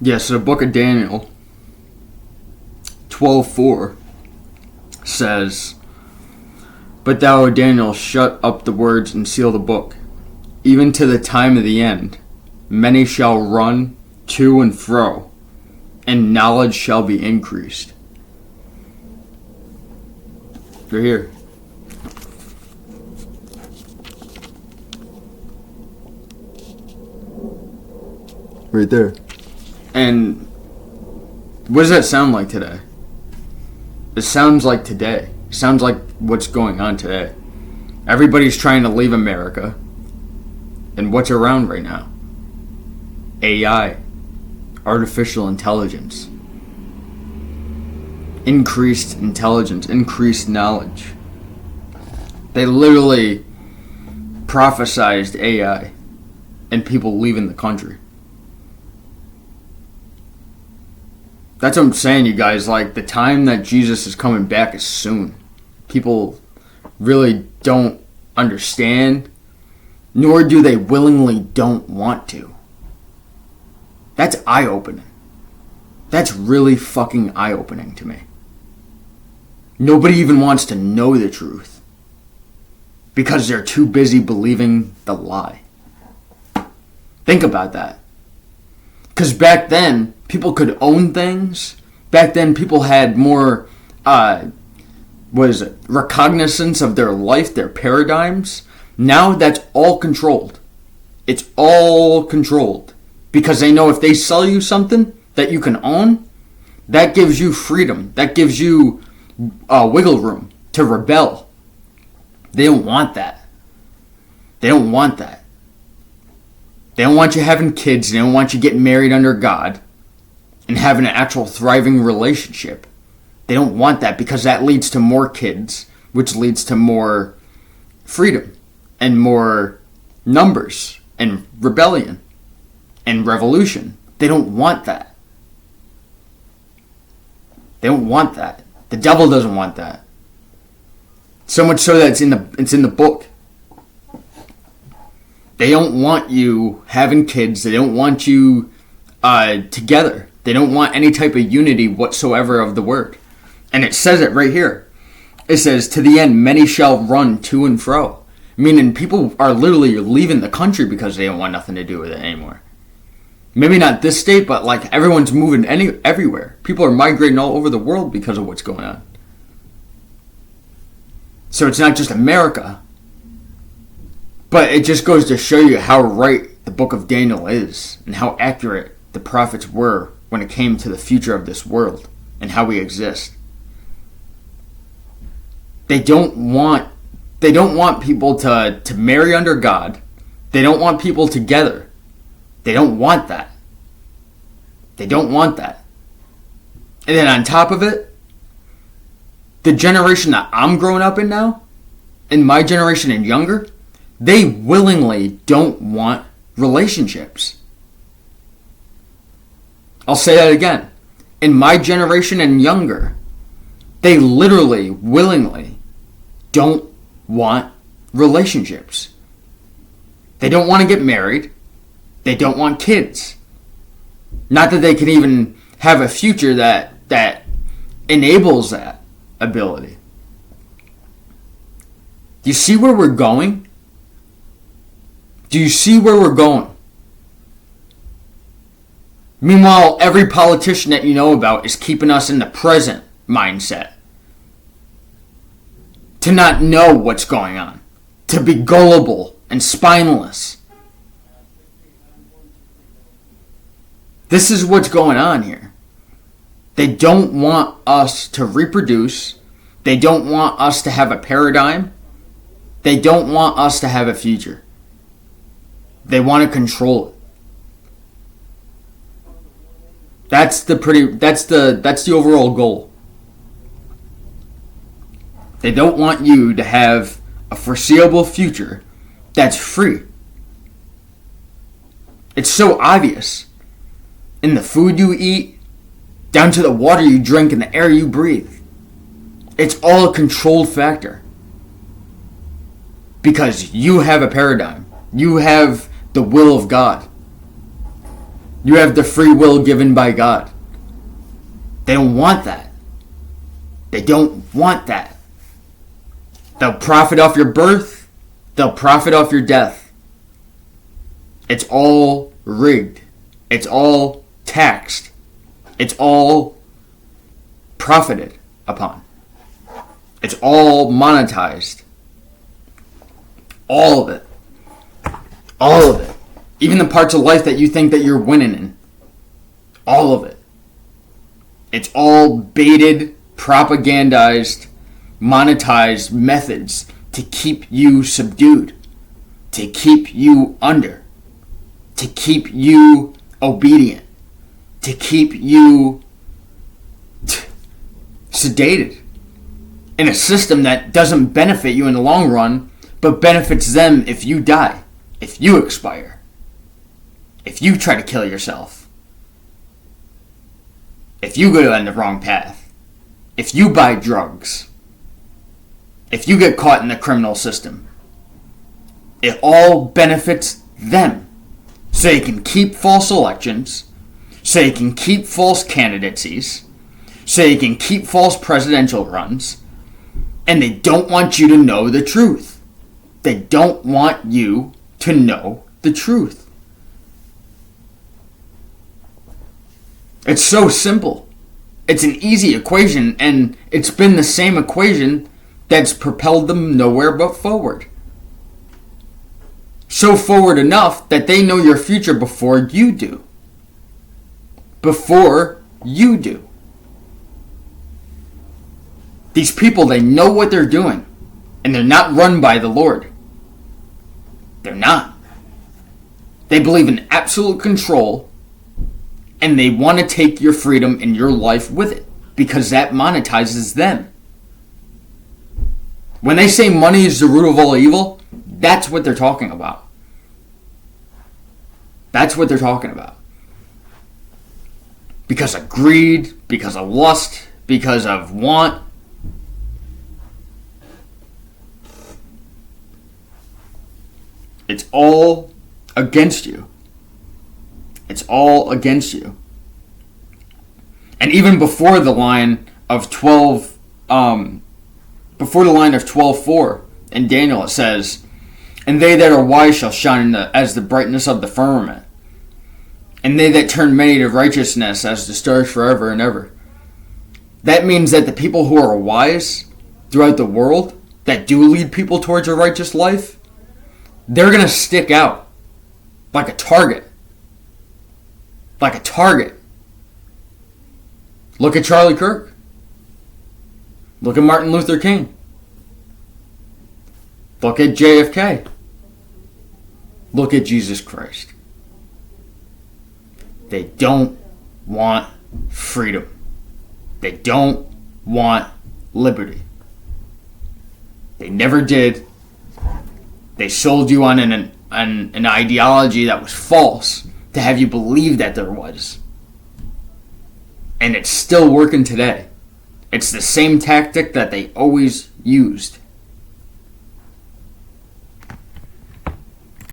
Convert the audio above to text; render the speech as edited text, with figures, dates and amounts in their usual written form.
Yes, the book of Daniel 12:4 says, "But thou, O Daniel, shut up the words and seal the book, even to the time of the end. Many shall run to and fro, and knowledge shall be increased." You're here. Right there. And what does that sound like today? It sounds like today. It sounds like what's going on today. Everybody's trying to leave America. And what's around right now? AI. Artificial intelligence. Increased intelligence. Increased knowledge. They literally prophesized AI and people leaving the country. That's what I'm saying, you guys. Like, the time that Jesus is coming back is soon. People really don't understand, nor do they willingly don't want to. That's eye-opening. That's really fucking eye-opening to me. Nobody even wants to know the truth because they're too busy believing the lie. Think about that. Because back then, people could own things. Back then, people had more, recognizance of their life, their paradigms. Now, that's all controlled. It's all controlled. Because they know if they sell you something that you can own, that gives you freedom. That gives you wiggle room to rebel. They don't want that. They don't want that. They don't want you having kids. They don't want you getting married under God and having an actual thriving relationship. They don't want that because that leads to more kids, which leads to more freedom and more numbers and rebellion and revolution. They don't want that. They don't want that. The devil doesn't want that. So much so that it's in the book. They don't want you having kids. They don't want you together. They don't want any type of unity whatsoever of the word. And it says it right here. It says, "To the end, many shall run to and fro." Meaning people are literally leaving the country because they don't want nothing to do with it anymore. Maybe not this state, but like everyone's moving everywhere. People are migrating all over the world because of what's going on. So it's not just America. But it just goes to show you how right the book of Daniel is and how accurate the prophets were when it came to the future of this world and how we exist. They don't want people to marry under God. They don't want people together. They don't want that. They don't want that. And then on top of it, the generation that I'm growing up in now, and my generation and younger, they willingly don't want relationships. I'll say that again. In my generation and younger, they literally, willingly don't want relationships. They don't want to get married. They don't want kids. Not that they can even have a future that enables that ability. Do you see where we're going? Do you see where we're going? Meanwhile, every politician that you know about is keeping us in the present mindset. To not know what's going on. To be gullible and spineless. This is what's going on here. They don't want us to reproduce. They don't want us to have a paradigm. They don't want us to have a future. They want to control it. That's the overall goal. They don't want you to have a foreseeable future that's free. It's so obvious. In the food you eat, down to the water you drink and the air you breathe. It's all a controlled factor. Because you have a paradigm. You have the will of God. You have the free will given by God. They don't want that. They don't want that. They'll profit off your birth. They'll profit off your death. It's all rigged. It's all taxed. It's all profited upon. It's all monetized. All of it. All of it. Even the parts of life that you think that you're winning in. All of it. It's all baited, propagandized, monetized methods to keep you subdued. To keep you under. To keep you obedient. To keep you sedated. In a system that doesn't benefit you in the long run, but benefits them if you die. If you expire. If you try to kill yourself. If you go down the wrong path. If you buy drugs. If you get caught in the criminal system. It all benefits them. So they can keep false elections. So they can keep false candidacies. So they can keep false presidential runs. And they don't want you to know the truth. They don't want you to know the truth. It's so simple. It's an easy equation, and it's been the same equation that's propelled them nowhere but forward. So forward enough that they know your future before you do. Before you do. These people, they know what they're doing, and they're not run by the Lord. They're not. They believe in absolute control, and they want to take your freedom and your life with it, because that monetizes them. When they say money is the root of all evil, that's what they're talking about. That's what they're talking about. Because of greed, because of lust, because of want. It's all against you. It's all against you. And even before the line of 12:4 in Daniel, it says, "And they that are wise shall shine as the brightness of the firmament, and they that turn many to righteousness as the stars forever and ever." That means that the people who are wise throughout the world, that do lead people towards a righteous life, they're going to stick out like a target. Like a target. Look at Charlie Kirk. Look at Martin Luther King. Look at JFK. Look at Jesus Christ. They don't want freedom. They don't want liberty. They never did. They sold you on an ideology that was false to have you believe that there was. And it's still working today. It's the same tactic that they always used.